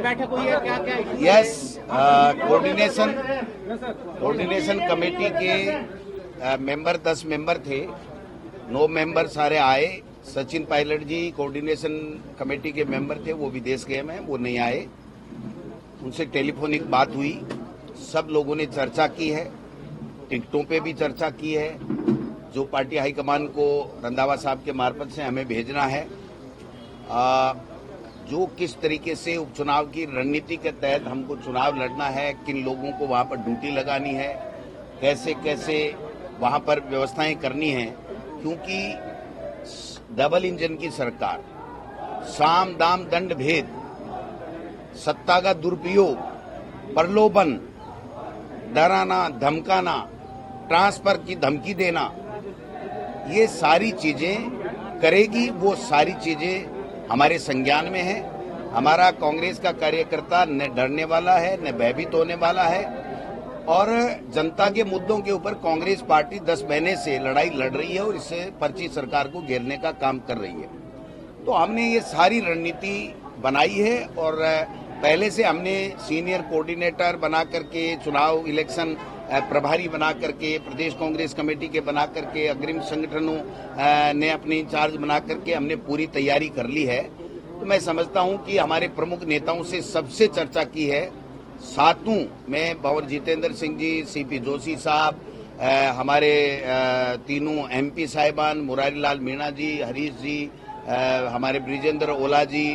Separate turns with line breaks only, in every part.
बैठक हुई है, क्या क्या?
यस, कोऑर्डिनेशन कमेटी के मेंबर 10 मेंबर थे, 9 मेंबर सारे आए। सचिन पायलट जी कोऑर्डिनेशन कमेटी के मेंबर थे, वो विदेश गए हैं, वो नहीं आए। उनसे टेलीफोनिक बात हुई, सब लोगों ने चर्चा की है, टिकटों पे भी चर्चा की है, जो पार्टी हाईकमान को रंधावा साहब के मार्फत से हमें भेजना है, जो किस तरीके से उपचुनाव की रणनीति के तहत हमको चुनाव लड़ना है, किन लोगों को वहां पर ड्यूटी लगानी है, कैसे कैसे वहां पर व्यवस्थाएं करनी है, क्योंकि डबल इंजन की सरकार, साम दाम दंड भेद, सत्ता का दुरुपयोग, प्रलोभन, डराना धमकाना, ट्रांसफर की धमकी देना, ये सारी चीजें करेगी। वो सारी चीजें हमारे संज्ञान में है। हमारा कांग्रेस का कार्यकर्ता न डरने वाला है, न भयभीत होने वाला है, और जनता के मुद्दों के ऊपर कांग्रेस पार्टी 10 महीने से लड़ाई लड़ रही है और इससे पर्ची सरकार को घेरने का काम कर रही है। तो हमने ये सारी रणनीति बनाई है और पहले से हमने सीनियर कोऑर्डिनेटर बना करके, चुनाव इलेक्शन प्रभारी बना करके, प्रदेश कांग्रेस कमेटी के बना करके, अग्रिम संगठनों ने अपनी इंचार्ज बना करके हमने पूरी तैयारी कर ली है। तो मैं समझता हूं कि हमारे प्रमुख नेताओं से सबसे चर्चा की है। सातों में भंवर जितेंद्र सिंह जी, सीपी जोशी साहब, हमारे तीनों एमपी साहिबान, मुरारी लाल मीणा जी, हरीश जी, हमारे ब्रिजेंद्र ओला जी,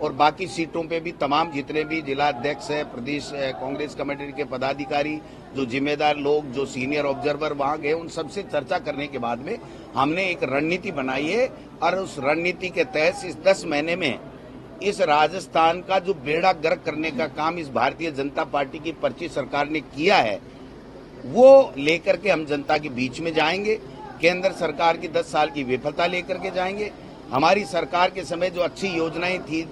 और बाकी सीटों पे भी तमाम जितने भी जिला अध्यक्ष है, प्रदेश कांग्रेस कमेटी के पदाधिकारी, जो जिम्मेदार लोग, जो सीनियर ऑब्जर्वर वहां गए, उन सबसे चर्चा करने के बाद में हमने एक रणनीति बनाई है। और उस रणनीति के तहत इस 10 महीने में इस राजस्थान का जो बेड़ा गर्क करने का काम इस भारतीय जनता पार्टी की पर्ची सरकार ने किया है, वो लेकर के हम जनता के बीच में जाएंगे। केंद्र सरकार की 10 साल की विफलता लेकर के जाएंगे। हमारी सरकार के समय जो अच्छी योजनाएं थी,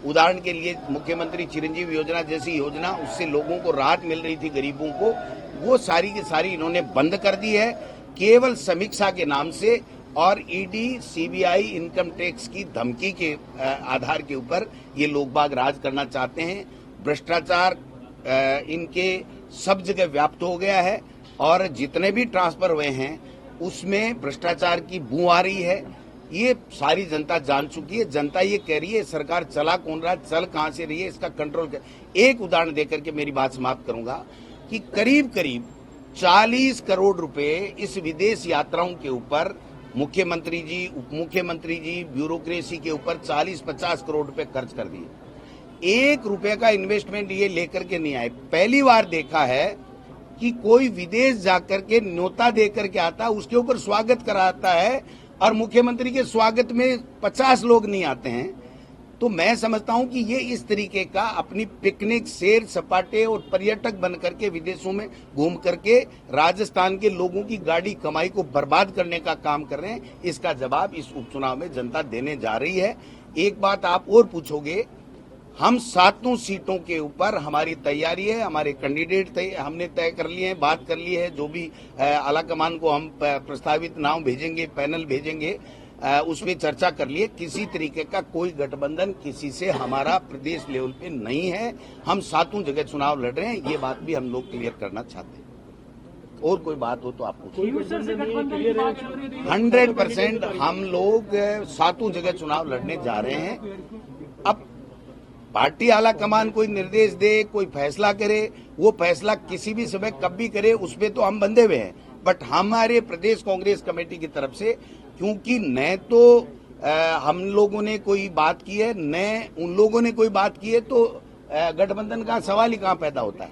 उदाहरण के लिए मुख्यमंत्री चिरंजीवी योजना जैसी योजना, उससे लोगों को राहत मिल रही थी, गरीबों को, वो सारी की सारी इन्होंने बंद कर दी है, केवल समीक्षा के नाम से और ईडी सीबीआई इनकम टैक्स की धमकी के आधार के ऊपर ये लोग बाग राज करना चाहते हैं। भ्रष्टाचार इनके सब जगह व्याप्त हो गया है और जितने भी ट्रांसफर हुए हैं उसमें भ्रष्टाचार की बू आ रही है। ये सारी जनता जान चुकी है। जनता ये कह रही है सरकार चला कौन रहा है, चल कहां से रही है, इसका कंट्रोल कर। एक उदाहरण देकर के मेरी बात समाप्त करूंगा कि करीब करीब 40 करोड़ रुपए इस विदेश यात्राओं के ऊपर मुख्यमंत्री जी, उप मुख्यमंत्री जी, ब्यूरोक्रेसी के ऊपर 40-50 करोड़ रुपए खर्च कर दिए। 1 रुपए का इन्वेस्टमेंट ये लेकर के नहीं आए। पहली बार देखा है कि कोई विदेश जाकर के न्योता देकर के आता, उसके ऊपर स्वागत कराता है और मुख्यमंत्री के स्वागत में 50 लोग नहीं आते हैं। तो मैं समझता हूं कि ये इस तरीके का अपनी पिकनिक, सैर सपाटे और पर्यटक बन करके विदेशों में घूम करके राजस्थान के लोगों की गाड़ी कमाई को बर्बाद करने का काम कर रहे हैं। इसका जवाब इस उपचुनाव में जनता देने जा रही है। एक बात आप और पूछोगे, हम 7 सीटों के ऊपर हमारी तैयारी है, हमारे कैंडिडेट हमने तय कर लिए हैं, बात कर ली है। जो भी आलाकमान को हम प्रस्तावित नाम भेजेंगे, पैनल भेजेंगे, उसमें चर्चा कर लिए। किसी तरीके का कोई गठबंधन किसी से हमारा प्रदेश लेवल पे नहीं है। हम 7 जगह चुनाव लड़ रहे हैं, ये बात भी हम लोग क्लियर करना चाहते हैं। और कोई बात हो तो आप पूछिए। 100% हम लोग 7 जगह चुनाव लड़ने जा रहे हैं। अब पार्टी आला कमान कोई निर्देश दे, कोई फैसला करे, वो फैसला किसी भी समय कब भी करे, उसमें तो हम बंधे हुए हैं। बट हमारे प्रदेश कांग्रेस कमेटी की तरफ से, क्योंकि न तो हम लोगों ने कोई बात की है, न उन लोगों ने कोई बात की है, तो गठबंधन का सवाल ही कहां पैदा होता है।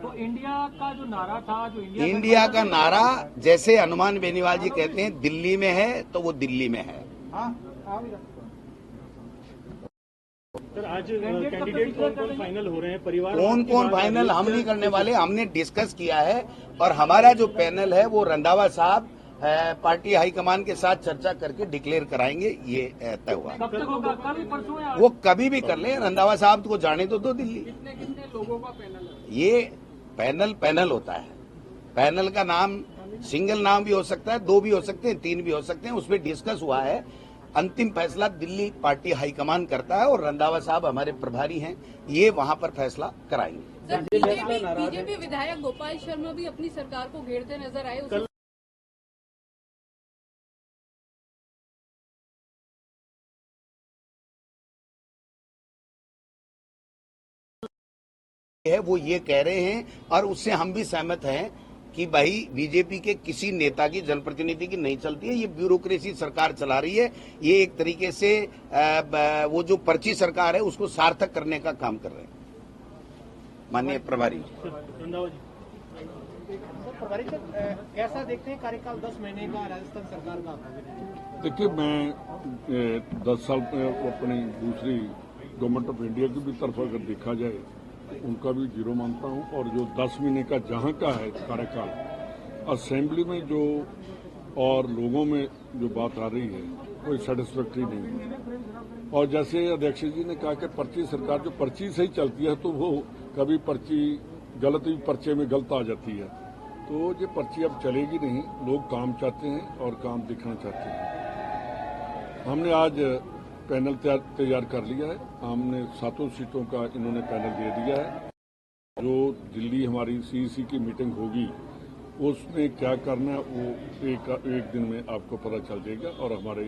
तो इंडिया का जो नारा था, जो
इंडिया का नारा, जैसे हनुमान बेनीवाल जी कहते हैं, दिल्ली में है तो वो दिल्ली में है।
सर, आज कैंडिडेट कौन फाइनल हो रहे हैं? परिवार
कौन फाइनल हम नहीं करने वाले, हमने डिस्कस किया है और हमारा जो पैनल है वो रंधावा साहब पार्टी हाईकमान के साथ चर्चा करके डिक्लेयर कराएंगे, ये तय हुआ।
कब तक होगा? कल परसों या
वो कभी भी कर ले, रंधावा साहब को जाने तो दो दिल्ली।
कितने लोगों का पैनल है?
ये पैनल होता है। पैनल का नाम सिंगल नाम भी हो सकता है, 2 भी हो सकते हैं, 3 भी हो सकते हैं। उसमें डिस्कस हुआ है अंतिम फैसला दिल्ली पार्टी हाईकमान करता है और रंधावा साहब हमारे प्रभारी हैं, ये वहां पर फैसला कराएंगे।
सर, बीजेपी विधायक गोपाल शर्मा भी अपनी सरकार को घेरते नजर आए।
है वो ये कह रहे हैं और उससे हम भी सहमत हैं कि भाई बीजेपी के किसी नेता की जनप्रतिनिधि की नहीं चलती है, ये ब्यूरोक्रेसी सरकार चला रही है। ये एक तरीके से वो जो पर्ची सरकार है उसको सार्थक करने का काम कर रहे हैं। माननीय प्रभारी
प्रभारी सर, कैसा देखते हैं कार्यकाल 10 महीने का राजस्थान सरकार का?
देखिए, मैं 10 साल अपनी दूसरी गवर्नमेंट ऑफ इंडिया की भी तरफ अगर देखा जाए उनका भी जीरो मानता हूं, और जो 10 महीने का जहां का है कार्यकाल, असेंबली में जो और लोगों में जो बात आ रही है कोई सेटिस्फैक्ट्री नहीं है। और जैसे अध्यक्ष जी ने कहा कि पर्ची सरकार जो पर्ची से ही चलती है तो वो कभी पर्ची गलत भी पर्चे में गलत आ जाती है, तो ये पर्ची अब चलेगी नहीं। लोग काम चाहते हैं और काम दिखना चाहते हैं। हमने आज पैनल तैयार कर लिया है, हमने 7 सीटों का इन्होंने पैनल दे दिया है। जो दिल्ली हमारी सीईसी की मीटिंग होगी उसमें क्या करना है वो एक दिन में आपको पता चल जाएगा, और हमारे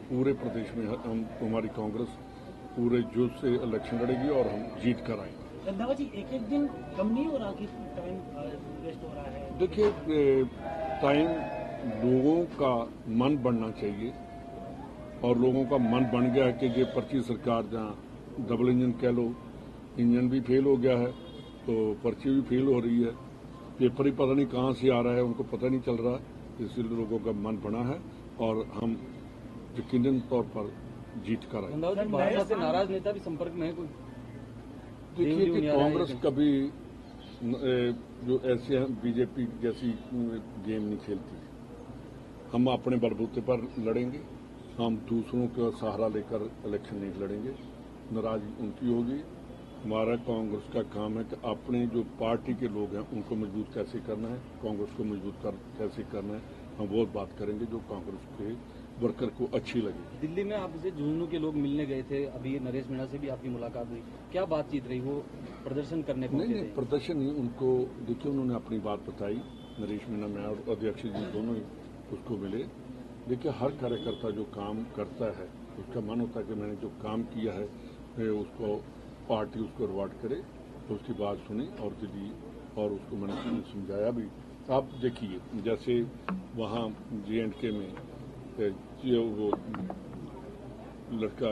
पूरे प्रदेश में हमारी कांग्रेस पूरे जोश से इलेक्शन लड़ेगी और हम जीत कर आएंगे।
रंधावा जी, एक दिन कम नहीं हो रहा कि टाइम वेस्ट हो रहा है?
देखिए, टाइम लोगों का मन बनना चाहिए, और लोगों का मन बन गया है कि ये पर्ची सरकार जहाँ डबल इंजन कह लो, इंजन भी फेल हो गया है तो पर्ची भी फेल हो रही है, पेपर ही पता नहीं कहाँ से आ रहा है, उनको पता नहीं चल रहा है। इसलिए लोगों का मन बना है और हम यकीनन तौर पर जीत कर आए।
भाजपा से नाराज नेता भी संपर्क में है कोई?
देखिए कि कांग्रेस कभी जो ऐसे बीजेपी जैसी गेम नहीं खेलती। हम अपने बलबूते पर लड़ेंगे, हम दूसरों का सहारा लेकर इलेक्शन नहीं लड़ेंगे। नाराजगी उनकी होगी। हमारा कांग्रेस का काम है कि अपने जो पार्टी के लोग हैं उनको मजबूत कैसे करना है, कांग्रेस को मजबूत कैसे करना है, हम वो बात करेंगे जो कांग्रेस के वर्कर को अच्छी लगी।
दिल्ली में आपसे झुंझुनू के लोग मिलने गए थे, अभी नरेश मीणा से भी आपकी मुलाकात हुई, क्या बातचीत रही? वो प्रदर्शन करने को
नहीं, प्रदर्शन नहीं, उनको देखिए उन्होंने अपनी बात बताई। नरेश मीणा में और अध्यक्ष जी दोनों ही उसको मिले। देखिए, हर कार्यकर्ता जो काम करता है उसका मन होता है कि मैंने जो काम किया है उसको पार्टी उसको रिवार्ड करे, तो उसकी बात सुनी और दिल्ली और उसको मैंने समझाया भी। आप देखिए, जैसे वहाँ J&K में वो लड़का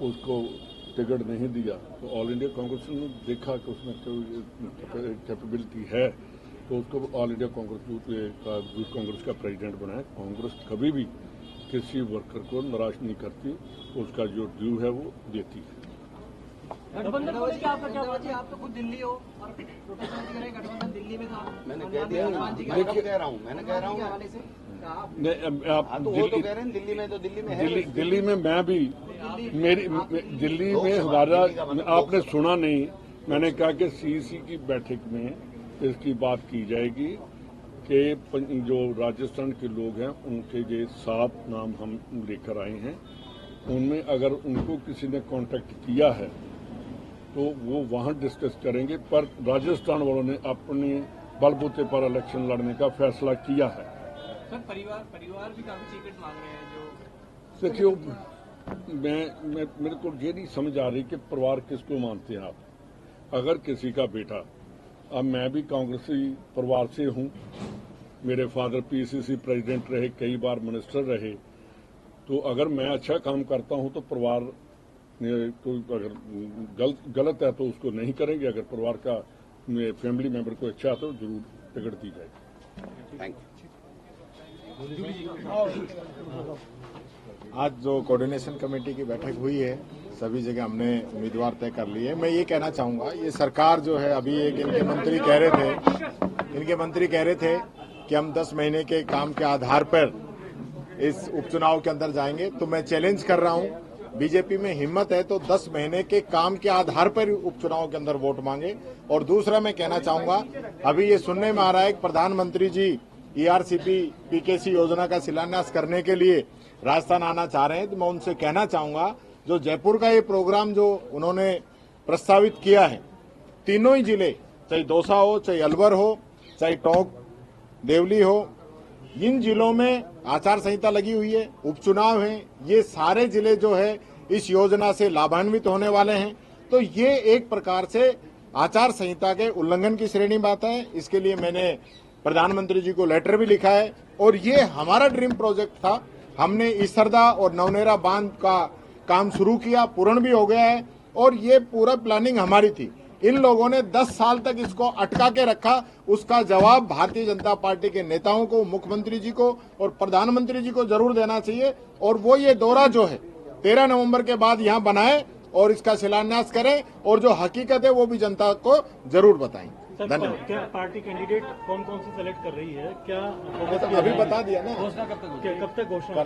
उसको टिकट नहीं दिया तो ऑल इंडिया कांग्रेस ने देखा कि उसमें कैपेबिलिटी है तो उसको ऑल इंडिया कांग्रेस कांग्रेस का प्रेसिडेंट बनाया। कांग्रेस कभी भी किसी वर्कर को नाराज नहीं करती, उसका जो ड्यू है वो देती है।
गठबंधन को लेकर आपका क्या बात है? आप तो खुद दिल्ली हो और प्रोटेस्ट कर रहे हैं, गठबंधन दिल्ली में था।
मैंने कह दिया,
देखिए
कह रहा हूँ, मैंने कह रहा हूँ
नहीं, आप
तो वो तो कह रहे हैं दिल्ली में, तो दिल्ली में है।
दिल्ली में मैं भी मेरी दिल्ली में हमारा आपने सुना नहीं, मैंने कहा कि सीईसी की बैठक में इसकी बात की जाएगी कि जो राजस्थान के लोग हैं उनके ये 7 नाम हम लेकर आए हैं, उनमें अगर उनको किसी ने कांटेक्ट किया है तो वो वहां डिस्कस करेंगे, पर राजस्थान वालों ने अपने बलबूते पर इलेक्शन लड़ने का फैसला किया है।
सर, परिवार भी काफी टिकट मांग रहे हैं जो।
देखिए, मेरे को ये नहीं समझ आ रही कि परिवार किसको मानते हैं आप। अगर किसी का बेटा, अब मैं भी कांग्रेसी परिवार से हूं, मेरे फादर पीसीसी प्रेसिडेंट रहे, कई बार मिनिस्टर रहे, तो अगर मैं अच्छा काम करता हूं तो परिवार कोई अगर गलत है तो उसको नहीं करेंगे, अगर परिवार का फैमिली मेंबर को अच्छा है तो जरूर टिकट दी जाएगी।
Thank you.
आज जो कोऑर्डिनेशन कमेटी की बैठक हुई है, सभी जगह हमने उम्मीदवार तय कर लिए। मैं ये कहना चाहूंगा, ये सरकार जो है, अभी एक इनके मंत्री कह रहे थे कि हम 10 महीने के काम के आधार पर इस उपचुनाव के अंदर जाएंगे, तो मैं चैलेंज कर रहा हूं, बीजेपी में हिम्मत है तो 10 महीने के काम के आधार पर उपचुनाव के अंदर वोट मांगे। और दूसरा मैं कहना चाहूंगा, अभी ये सुनने में आ रहा है कि प्रधानमंत्री जी ERCP PKC योजना का शिलान्यास करने के लिए राजस्थान आना चाह रहे हैं, तो मैं उनसे कहना चाहूंगा जो जयपुर का ये प्रोग्राम जो उन्होंने प्रस्तावित किया है, तीनों ही जिले, चाहे दौसा हो, चाहे अलवर हो, चाहे टोंक देवली हो, इन जिलों में आचार संहिता लगी हुई है, उपचुनाव है, ये सारे जिले जो है इस योजना से लाभान्वित होने वाले हैं। तो ये एक प्रकार से आचार संहिता के उल्लंघन की श्रेणी में आता है। इसके लिए मैंने प्रधानमंत्री जी को लेटर भी लिखा है और ये हमारा ड्रीम प्रोजेक्ट था। हमने इसरदा और नवनेरा बांध का काम शुरू किया, पूर्ण भी हो गया है और ये पूरा प्लानिंग हमारी थी। इन लोगों ने 10 साल तक इसको अटका के रखा, उसका जवाब भारतीय जनता पार्टी के नेताओं को, मुख्यमंत्री जी को और प्रधानमंत्री जी को जरूर देना चाहिए। और वो ये दौरा जो है 13 नवंबर के बाद यहाँ बनाए और इसका शिलान्यास करें और जो हकीकत है वो भी जनता को जरूर बताएं। धन्यवाद।
क्या पार्टी कैंडिडेट कौन कौन से सेलेक्ट कर रही है? क्या
अभी बता दिया ना,
कब तक घोषणा